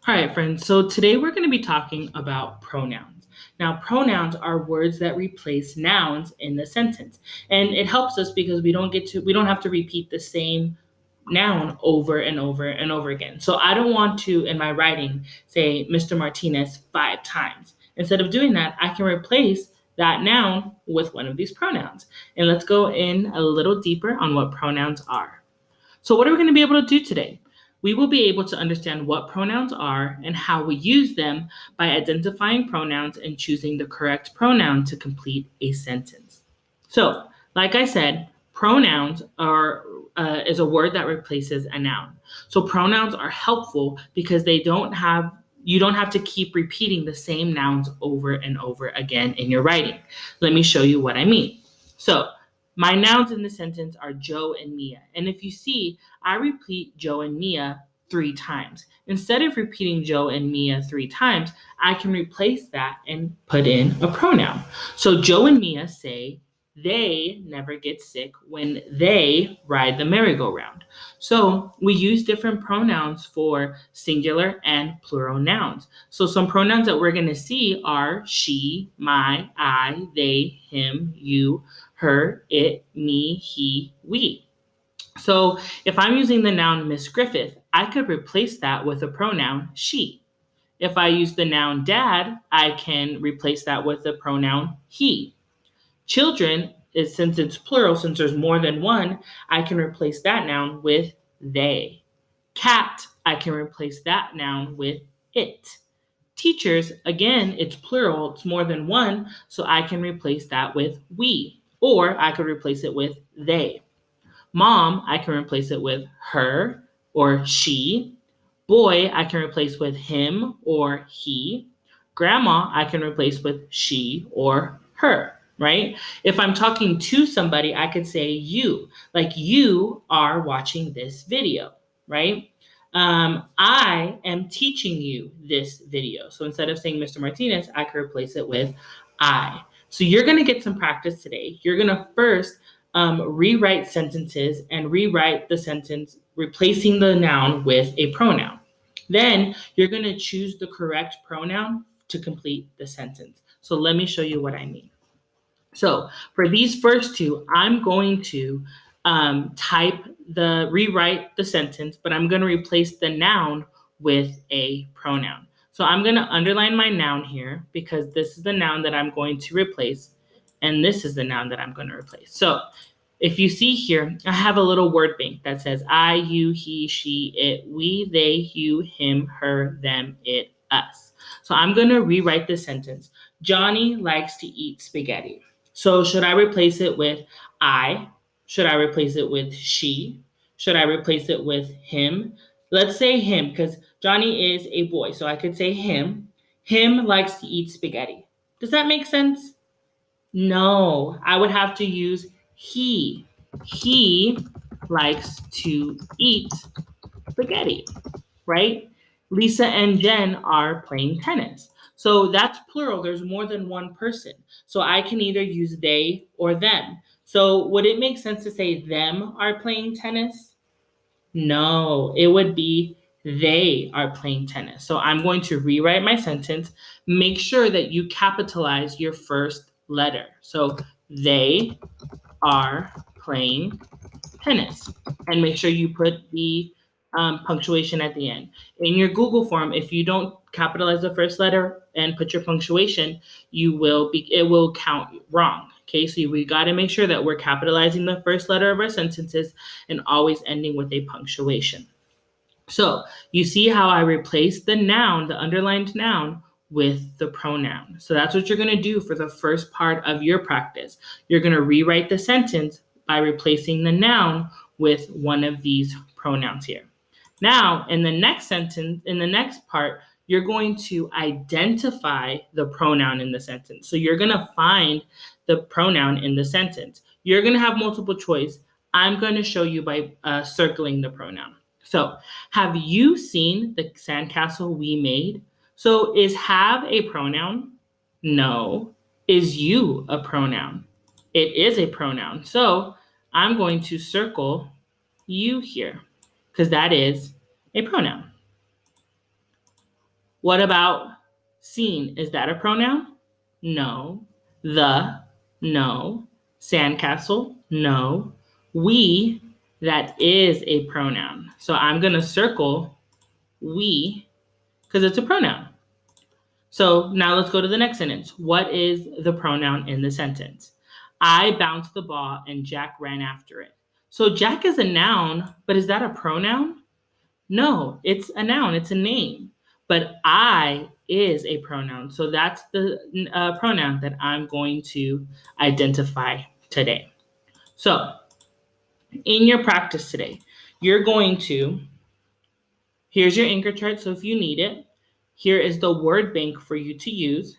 All right, friends. So today we're going to be talking about pronouns. Now, pronouns are words that replace nouns in the sentence. And it helps us because we don't have to repeat the same noun over and over and over again. So I don't want to, in my writing, say Mr. Martinez 5 times. Instead of doing that, I can replace that noun with one of these pronouns. And let's go in a little deeper on what pronouns are. So, what are we going to be able to do today? We will be able to understand what pronouns are and how we use them by identifying pronouns and choosing the correct pronoun to complete a sentence. So, like I said, pronouns is a word that replaces a noun. So, pronouns are helpful because you don't have to keep repeating the same nouns over and over again in your writing. Let me show you what I mean. So, my nouns in the sentence are Joe and Mia. And if you see, I repeat Joe and Mia 3 times. Instead of repeating Joe and Mia 3 times, I can replace that and put in a pronoun. So Joe and Mia say they never get sick when they ride the merry-go-round. So we use different pronouns for singular and plural nouns. So some pronouns that we're going to see are she, my, I, they, him, you, her, it, me, he, we. So if I'm using the noun Miss Griffith, I could replace that with a pronoun she. If I use the noun dad, I can replace that with the pronoun he. Children, since it's plural, since there's more than one, I can replace that noun with they. Cat, I can replace that noun with it. Teachers, again, it's plural, it's more than one, so I can replace that with we, or I could replace it with they. Mom, I can replace it with her or she. Boy, I can replace with him or he. Grandma, I can replace with she or her, right? If I'm talking to somebody, I could say you, like you are watching this video, right? I am teaching you this video. So instead of saying Mr. Martinez, I could replace it with I. So you're going to get some practice today. You're going to first rewrite sentences and rewrite the sentence, replacing the noun with a pronoun. Then you're going to choose the correct pronoun to complete the sentence. So let me show you what I mean. So for these first two, I'm going to rewrite the sentence, but I'm going to replace the noun with a pronoun. So I'm going to underline my noun here because this is the noun that I'm going to replace, and this is the noun that I'm going to replace. So if you see here, I have a little word bank that says I, you, he, she, it, we, they, you, him, her, them, it, us. So I'm going to rewrite this sentence. Johnny likes to eat spaghetti. So should I replace it with I? Should I replace it with she? Should I replace it with him? Let's say him because Johnny is a boy. So I could say him. Him likes to eat spaghetti. Does that make sense? No, I would have to use he. He likes to eat spaghetti, right? Lisa and Jen are playing tennis. So that's plural. There's more than one person. So I can either use they or them. So would it make sense to say them are playing tennis? No, it would be they are playing tennis. So I'm going to rewrite my sentence. Make sure that you capitalize your first letter. So they are playing tennis. And make sure you put the punctuation at the end. In your Google form, if you don't capitalize the first letter and put your punctuation, it will count wrong. Okay, so we got to make sure that we're capitalizing the first letter of our sentences and always ending with a punctuation. So you see how I replaced the noun, the underlined noun, with the pronoun. So that's what you're going to do for the first part of your practice. You're going to rewrite the sentence by replacing the noun with one of these pronouns here. Now, in the next sentence, in the next part, you're going to identify the pronoun in the sentence. So you're going to find the pronoun in the sentence. You're going to have multiple choice. I'm going to show you by circling the pronoun. So, have you seen the sandcastle we made? So, is have a pronoun? No. Is you a pronoun? It is a pronoun. So, I'm going to circle you here because that is a pronoun. What about seen? Is that a pronoun? No. The? No. Sandcastle? No. We? That is a pronoun. So I'm going to circle we because it's a pronoun. So now let's go to the next sentence. What is the pronoun in the sentence? I bounced the ball and Jack ran after it. So Jack is a noun, but is that a pronoun? No, it's a noun, it's a name. But I is a pronoun. So that's the pronoun that I'm going to identify today. So in your practice today, you're going to, here's your anchor chart. So if you need it, here is the word bank for you to use.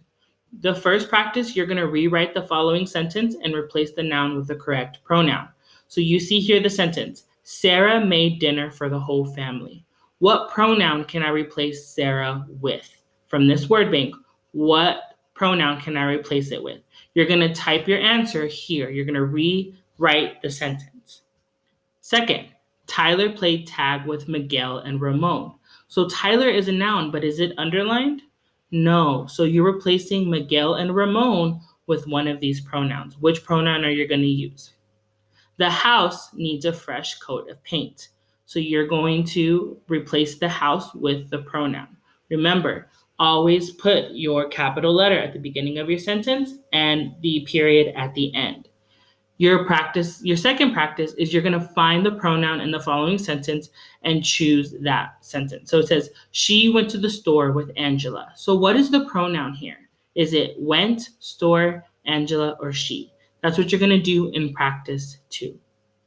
The first practice, you're going to rewrite the following sentence and replace the noun with the correct pronoun. So you see here the sentence, Sarah made dinner for the whole family. What pronoun can I replace Sarah with? From this word bank, what pronoun can I replace it with? You're going to type your answer here. You're going to rewrite the sentence. Second, Tyler played tag with Miguel and Ramon. So Tyler is a noun, but is it underlined? No. So you're replacing Miguel and Ramon with one of these pronouns. Which pronoun are you going to use? The house needs a fresh coat of paint. So you're going to replace the house with the pronoun. Remember, always put your capital letter at the beginning of your sentence and the period at the end. Your second practice is you're going to find the pronoun in the following sentence and choose that sentence. So it says, she went to the store with Angela. So what is the pronoun here? Is it went, store, Angela, or she? That's what you're going to do in practice 2.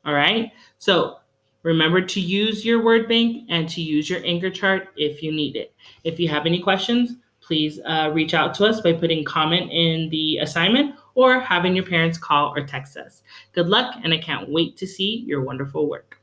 All right? So remember to use your word bank and to use your anchor chart if you need it. If you have any questions, please reach out to us by putting comment in the assignment or having your parents call or text us. Good luck, and I can't wait to see your wonderful work.